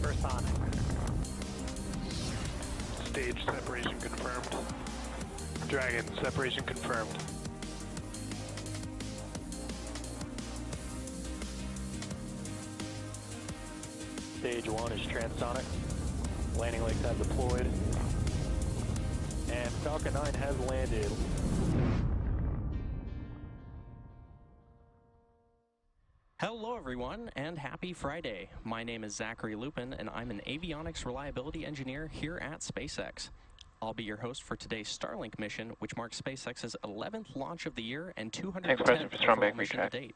Hypersonic. Stage separation confirmed. Dragon, separation confirmed. Stage 1 is transonic. Landing legs have deployed. And Falcon 9 has landed. Hello everyone, and happy Friday. My name is Zachary Lupin, and I'm an avionics reliability engineer here at SpaceX. I'll be your host for today's Starlink mission, which marks SpaceX's 11th launch of the year and 210th overall mission to date.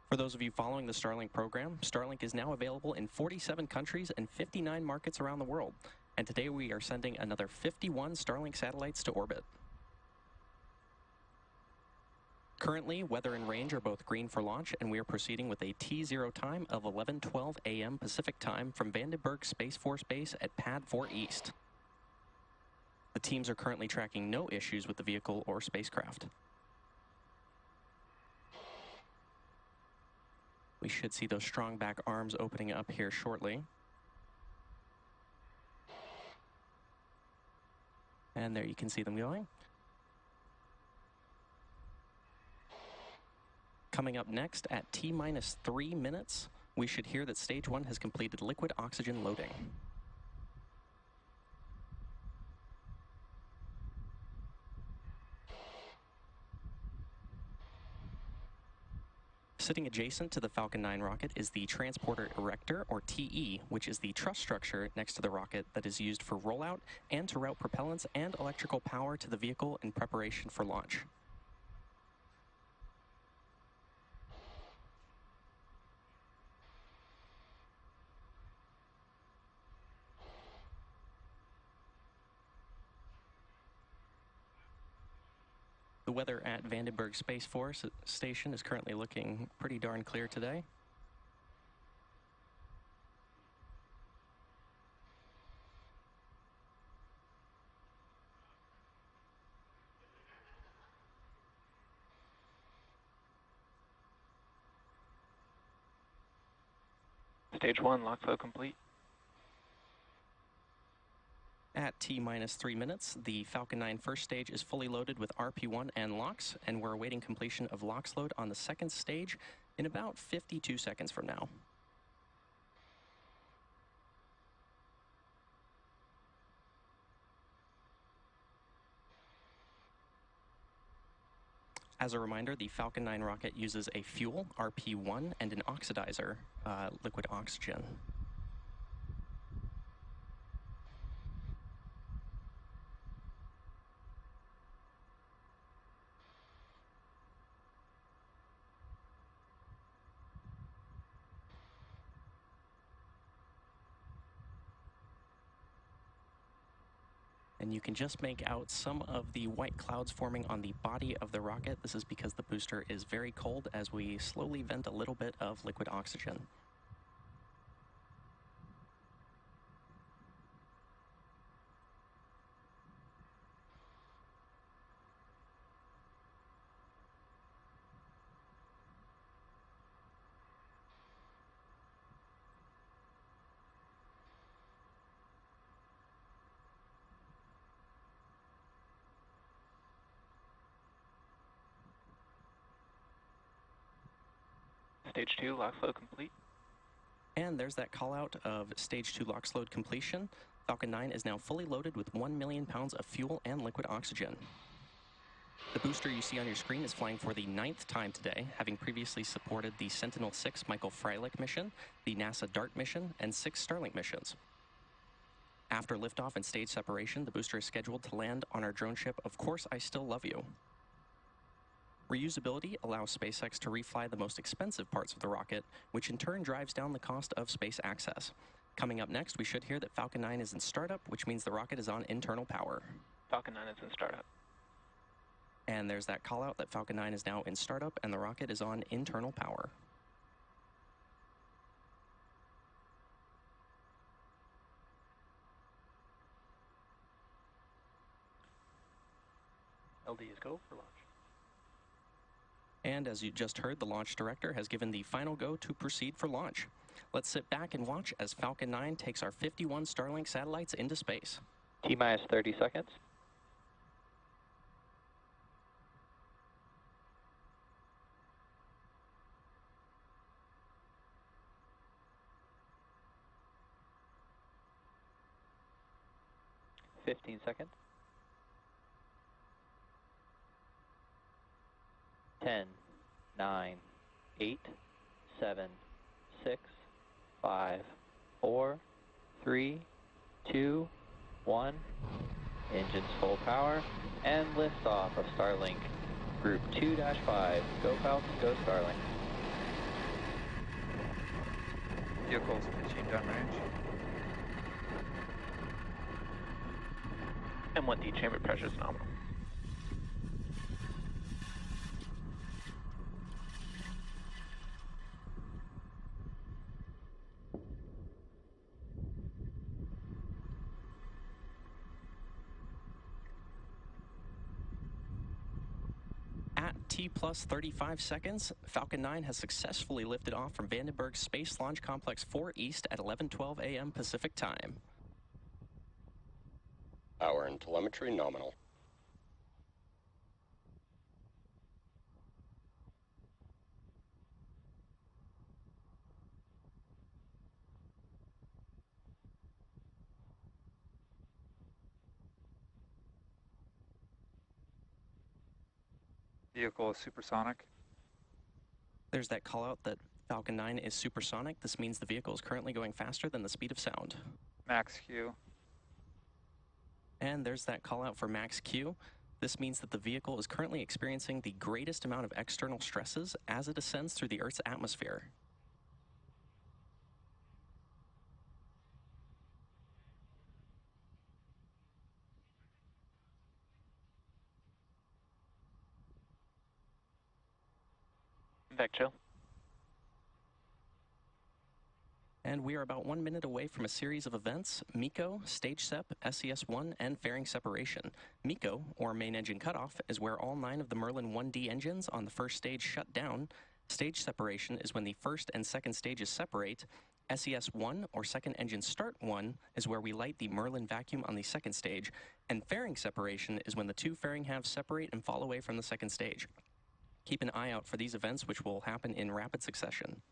For those of you following the Starlink program, Starlink is now available in 47 countries and 59 markets around the world. And today we are sending another 51 Starlink satellites to orbit. Currently, weather and range are both green for launch, and we are proceeding with a T0 time of 11:12 a.m. Pacific time from Vandenberg Space Force Base at Pad 4 East. The teams are currently tracking no issues with the vehicle or spacecraft. We should see those strong back arms opening up here shortly. And there you can see them going. Coming up next at T-3 minutes, we should hear that Stage 1 has completed liquid oxygen loading. Sitting adjacent to the Falcon 9 rocket is the Transporter Erector, or TE, which is the truss structure next to the rocket that is used for rollout and to route propellants and electrical power to the vehicle in preparation for launch. The weather at Vandenberg Space Force Station is currently looking pretty darn clear today. Stage 1, lock flow complete. At T-3 minutes, the Falcon 9 first stage is fully loaded with RP-1 and LOX, and we're awaiting completion of LOX load on the second stage in about 52 seconds from now. As a reminder, the Falcon 9 rocket uses a fuel, RP-1, and an oxidizer, liquid oxygen. And you can just make out some of the white clouds forming on the body of the rocket. This is because the booster is very cold as we slowly vent a little bit of liquid oxygen. Stage 2, lock flow complete. And there's that call out of Stage 2 LOX load completion. Falcon 9 is now fully loaded with 1 million pounds of fuel and liquid oxygen. The booster you see on your screen is flying for the 9th time today, having previously supported the Sentinel-6 Michael Freilich mission, the NASA DART mission, and 6 Starlink missions. After liftoff and stage separation, the booster is scheduled to land on our drone ship, Of Course I Still Love You. Reusability allows SpaceX to refly the most expensive parts of the rocket, which in turn drives down the cost of space access. Coming up next, we should hear that Falcon 9 is in startup, which means the rocket is on internal power. Falcon 9 is in startup. And there's that call out that Falcon 9 is now in startup and the rocket is on internal power. LD is go for launch. And as you just heard, the launch director has given the final go to proceed for launch. Let's sit back and watch as Falcon 9 takes our 51 Starlink satellites into space. T-minus 30 seconds. Fifteen seconds. 10, 9, 8, 7, 6, 5, 4, 3, 2, 1. Engines full power and liftoff of Starlink Group 2-5. Go Falcon, go Starlink. Vehicles pitching downrange. And what the chamber pressure is nominal. At T plus 35 seconds, Falcon 9 has successfully lifted off from Vandenberg Space Launch Complex 4 East at 11:12 a.m. Pacific Time. Power and telemetry nominal. Vehicle is supersonic. There's that call out that Falcon 9 is supersonic. This means the vehicle is currently going faster than the speed of sound. Max Q. And there's that call out for max Q. This means that the vehicle is currently experiencing the greatest amount of external stresses as it ascends through the Earth's atmosphere. Vectro. And we are about 1 minute away from a series of events: MECO, Stage Sep, SES-1, and fairing separation. MECO, or main engine cutoff, is where all 9 of the Merlin 1D engines on the first stage shut down. Stage separation is when the first and second stages separate. SES-1, or second engine start 1, is where we light the Merlin vacuum on the second stage. And fairing separation is when the 2 fairing halves separate and fall away from the second stage. Keep an eye out for these events, which will happen in rapid succession.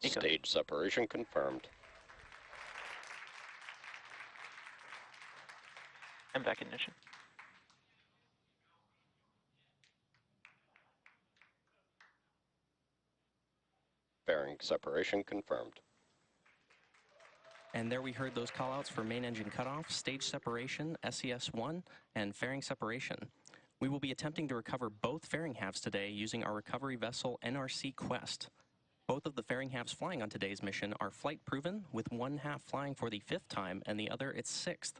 Stage separation confirmed. MVAC ignition. Fairing separation confirmed. And there we heard those callouts for main engine cutoff, stage separation, SES-1, and fairing separation. We will be attempting to recover both fairing halves today using our recovery vessel NRC Quest. Both of the fairing halves flying on today's mission are flight proven, with one half flying for the 5th time and the other its 6th.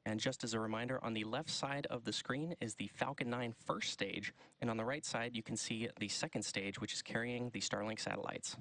And just as a reminder, on the left side of the screen is the Falcon 9 first stage, and on the right side you can see the second stage, which is carrying the Starlink satellites.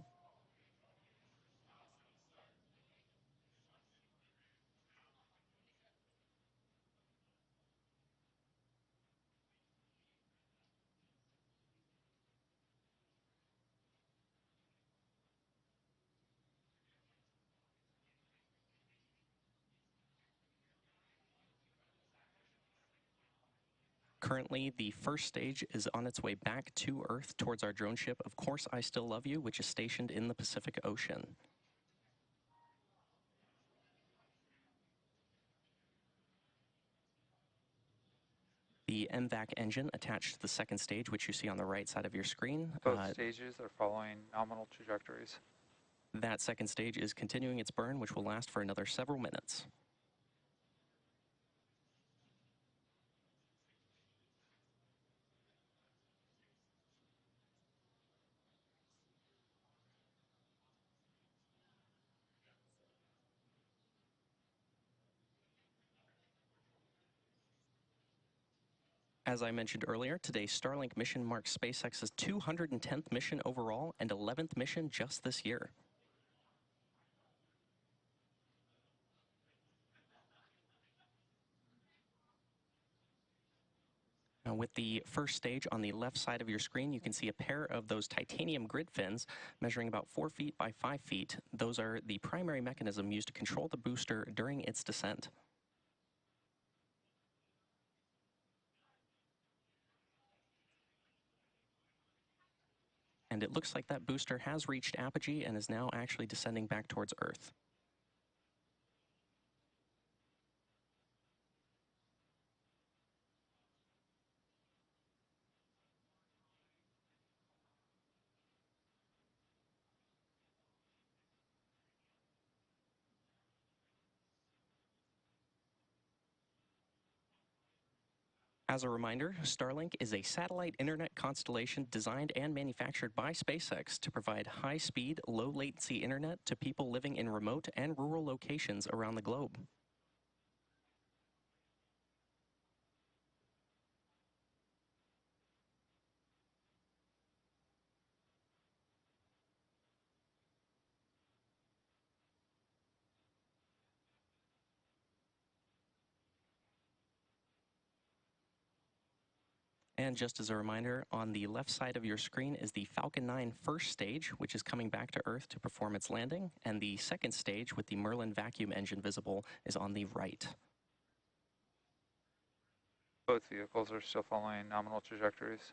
Currently, the first stage is on its way back to Earth towards our drone ship, Of Course I Still Love You, which is stationed in the Pacific Ocean. The MVAC engine attached to the second stage, which you see on the right side of your screen. Both stages are following nominal trajectories. That second stage is continuing its burn, which will last for another several minutes. As I mentioned earlier, today's Starlink mission marks SpaceX's 210th mission overall and 11th mission just this year. Now, with the first stage on the left side of your screen, you can see a pair of those titanium grid fins measuring about 4 feet by 5 feet. Those are the primary mechanism used to control the booster during its descent. And it looks like that booster has reached apogee and is now actually descending back towards Earth. As a reminder, Starlink is a satellite internet constellation designed and manufactured by SpaceX to provide high-speed, low-latency internet to people living in remote and rural locations around the globe. And just as a reminder, on the left side of your screen is the Falcon 9 first stage, which is coming back to Earth to perform its landing, and the second stage with the Merlin vacuum engine visible is on the right. Both vehicles are still following nominal trajectories.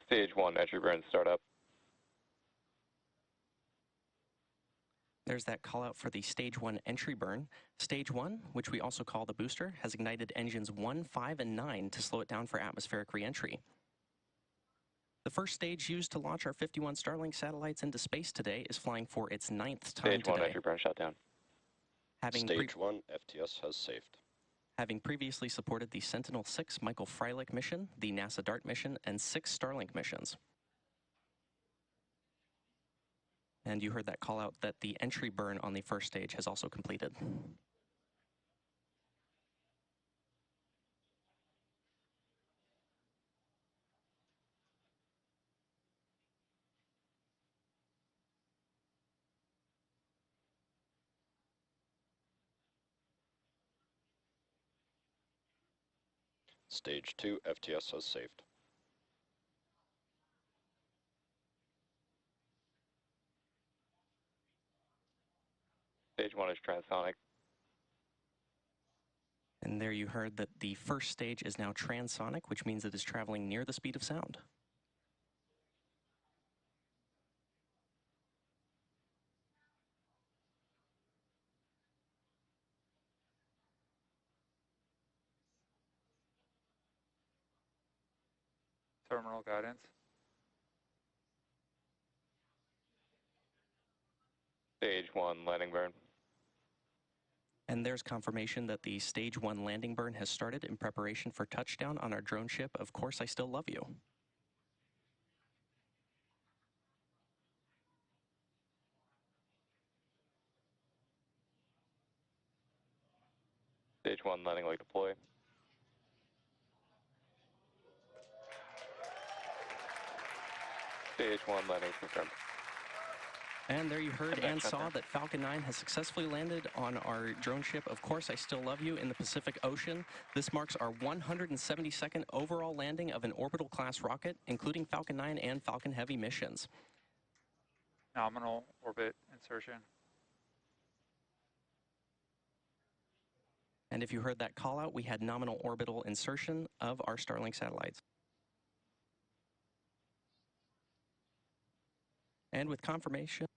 Stage 1, entry burn startup. There's that call out for the Stage 1 entry burn. Stage 1, which we also call the booster, has ignited engines 1, 5, and 9 to slow it down for atmospheric re-entry. The first stage used to launch our 51 Starlink satellites into space today is flying for its 9th time Stage 1, today. entry burn shutdown. Stage 1, FTS has saved. Having previously supported the Sentinel-6 Michael Freilich mission, the NASA DART mission, and 6 Starlink missions. And you heard that call out that the entry burn on the first stage has also completed. Stage 2, FTS has saved. Stage 1 is transonic. And there you heard that the first stage is now transonic, which means it is traveling near the speed of sound. Terminal guidance. Stage 1, landing burn. And there's confirmation that the Stage 1 landing burn has started in preparation for touchdown on our drone ship, Of Course I Still Love You. Stage 1, landing leg deploy. Stage 1, landing confirmed. And there you heard and saw that Falcon 9 has successfully landed on our drone ship, Of Course I Still Love You, in the Pacific Ocean. This marks our 172nd overall landing of an orbital class rocket, including Falcon 9 and Falcon Heavy missions. Nominal orbit insertion. And if you heard that call out, we had nominal orbital insertion of our Starlink satellites. And with confirmation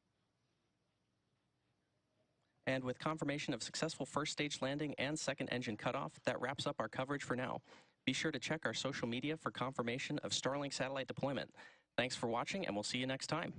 of successful first stage landing and second engine cutoff, that wraps up our coverage for now. Be sure to check our social media for confirmation of Starlink satellite deployment. Thanks for watching, and we'll see you next time.